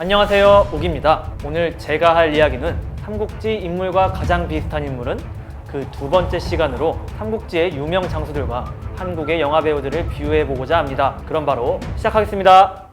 안녕하세요, 옥입니다. 오늘 제가 할 이야기는 삼국지 인물과 가장 비슷한 인물은 그 두 번째 시간으로 삼국지의 유명 장수들과 한국의 영화 배우들을 비유해보고자 합니다. 그럼 바로 시작하겠습니다.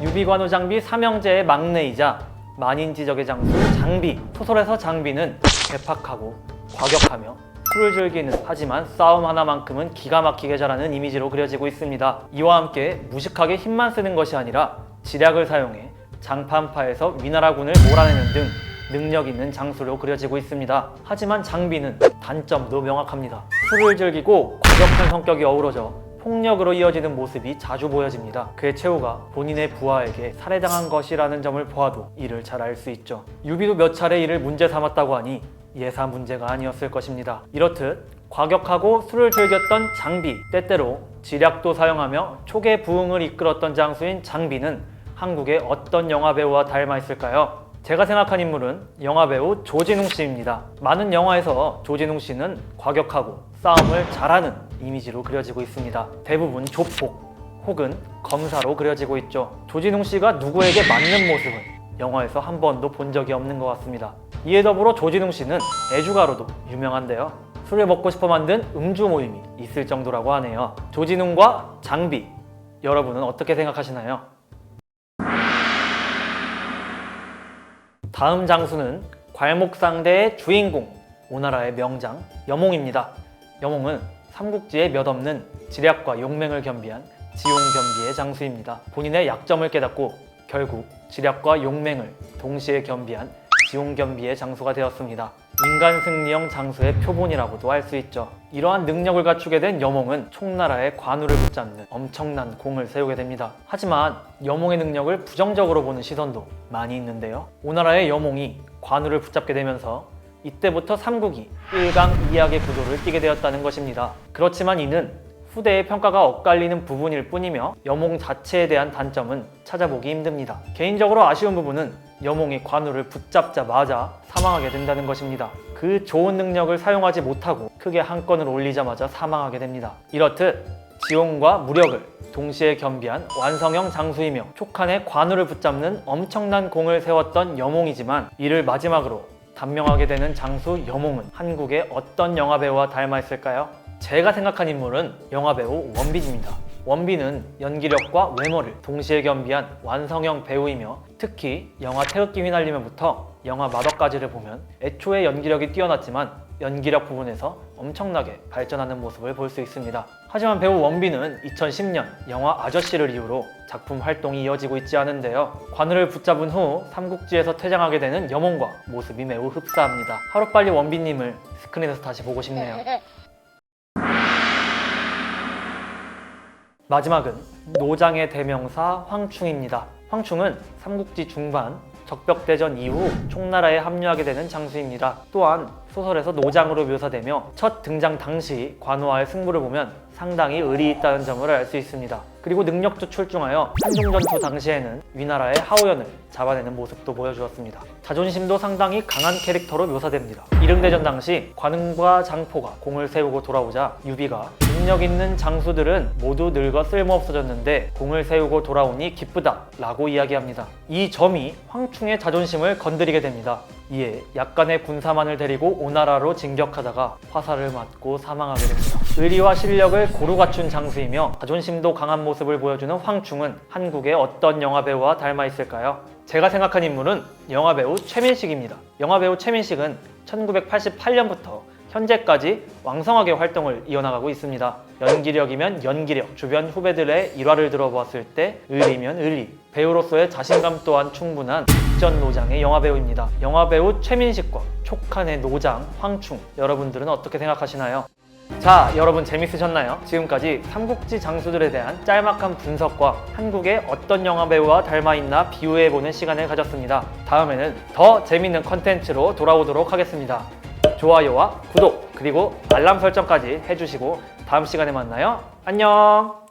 유비관우 장비 삼형제의 막내이자 만인지적의 장수 장비. 소설에서 장비는 괴팍하고 과격하며 술을 즐기는, 하지만 싸움 하나만큼은 기가 막히게 잘하는 이미지로 그려지고 있습니다. 이와 함께 무식하게 힘만 쓰는 것이 아니라 지략을 사용해 장판파에서 위나라군을 몰아내는 등 능력 있는 장수로 그려지고 있습니다. 하지만 장비는 단점도 명확합니다. 술을 즐기고 과격한 성격이 어우러져 폭력으로 이어지는 모습이 자주 보여집니다. 그의 최후가 본인의 부하에게 살해당한 것이라는 점을 보아도 이를 잘 알 수 있죠. 유비도 몇 차례 이를 문제 삼았다고 하니 예사 문제가 아니었을 것입니다. 이렇듯 과격하고 술을 즐겼던 장비, 때때로 지략도 사용하며 촉의 부흥을 이끌었던 장수인 장비는 한국의 어떤 영화배우와 닮아 있을까요? 제가 생각한 인물은 영화배우 조진웅 씨입니다. 많은 영화에서 조진웅 씨는 과격하고 싸움을 잘하는 이미지로 그려지고 있습니다. 대부분 조폭 혹은 검사로 그려지고 있죠. 조진웅 씨가 누구에게 맞는 모습은 영화에서 한 번도 본 적이 없는 것 같습니다. 이에 더불어 조진웅 씨는 애주가로도 유명한데요. 술을 먹고 싶어 만든 음주 모임이 있을 정도라고 하네요. 조진웅과 장비, 여러분은 어떻게 생각하시나요? 다음 장수는 괄목상대의 주인공, 오나라의 명장 여몽입니다. 여몽은 삼국지에 몇 없는 지략과 용맹을 겸비한 지용겸비의 장수입니다. 본인의 약점을 깨닫고 결국 지략과 용맹을 동시에 겸비한 지용겸비의 장수가 되었습니다. 인간 승리형 장수의 표본이라고도 할 수 있죠. 이러한 능력을 갖추게 된 여몽은 총나라의 관우를 붙잡는 엄청난 공을 세우게 됩니다. 하지만 여몽의 능력을 부정적으로 보는 시선도 많이 있는데요. 오나라의 여몽이 관우를 붙잡게 되면서 이때부터 삼국이 1강 2약의 구도를 띠게 되었다는 것입니다. 그렇지만 이는 후대의 평가가 엇갈리는 부분일 뿐이며 여몽 자체에 대한 단점은 찾아보기 힘듭니다. 개인적으로 아쉬운 부분은 여몽이 관우를 붙잡자마자 사망하게 된다는 것입니다. 그 좋은 능력을 사용하지 못하고 크게 한 건을 올리자마자 사망하게 됩니다. 이렇듯 지용과 무력을 동시에 겸비한 완성형 장수이며 촉한의 관우를 붙잡는 엄청난 공을 세웠던 여몽이지만 이를 마지막으로 단명하게 되는 장수 여몽은 한국의 어떤 영화배우와 닮아 있을까요? 제가 생각한 인물은 영화배우 원빈입니다. 원빈은 연기력과 외모를 동시에 겸비한 완성형 배우이며 특히 영화 태극기 휘날리면부터 영화 마덕까지를 보면 애초에 연기력이 뛰어났지만 연기력 부분에서 엄청나게 발전하는 모습을 볼 수 있습니다. 하지만 배우 원빈은 2010년 영화 아저씨를 이후로 작품 활동이 이어지고 있지 않은데요. 관우를 붙잡은 후 삼국지에서 퇴장하게 되는 여몽과 모습이 매우 흡사합니다. 하루빨리 원빈님을 스크린에서 다시 보고 싶네요. 마지막은 노장의 대명사 황충입니다. 황충은 삼국지 중반 적벽대전 이후 총나라에 합류하게 되는 장수입니다. 또한 소설에서 노장으로 묘사되며 첫 등장 당시 관우와의 승부를 보면 상당히 의리 있다는 점을 알 수 있습니다. 그리고 능력도 출중하여 한중전투 당시에는 위나라의 하우연을 잡아내는 모습도 보여주었습니다. 자존심도 상당히 강한 캐릭터로 묘사됩니다. 이릉대전 당시 관음과 장포가 공을 세우고 돌아오자 유비가 능력 있는 장수들은 모두 늙어 쓸모없어졌는데 공을 세우고 돌아오니 기쁘다 라고 이야기합니다. 이 점이 황충의 자존심을 건드리게 됩니다. 이에 약간의 군사만을 데리고 오나라로 진격하다가 화살을 맞고 사망하게 됩니다. 의리와 실력을 고루 갖춘 장수이며 자존심도 강한 모습을 보여주는 황충은 한국의 어떤 영화배우와 닮아 있을까요? 제가 생각한 인물은 영화배우 최민식입니다. 영화배우 최민식은 1988년부터 현재까지 왕성하게 활동을 이어나가고 있습니다. 연기력이면 연기력, 주변 후배들의 일화를 들어보았을 때 의리면 의리, 배우로서의 자신감 또한 충분한 직전 노장의 영화배우입니다. 영화배우 최민식과 촉한의 노장 황충, 여러분들은 어떻게 생각하시나요? 자, 여러분 재밌으셨나요? 지금까지 삼국지 장수들에 대한 짤막한 분석과 한국의 어떤 영화배우와 닮아있나 비유해보는 시간을 가졌습니다. 다음에는 더 재밌는 컨텐츠로 돌아오도록 하겠습니다. 좋아요와 구독 그리고 알람 설정까지 해주시고 다음 시간에 만나요. 안녕.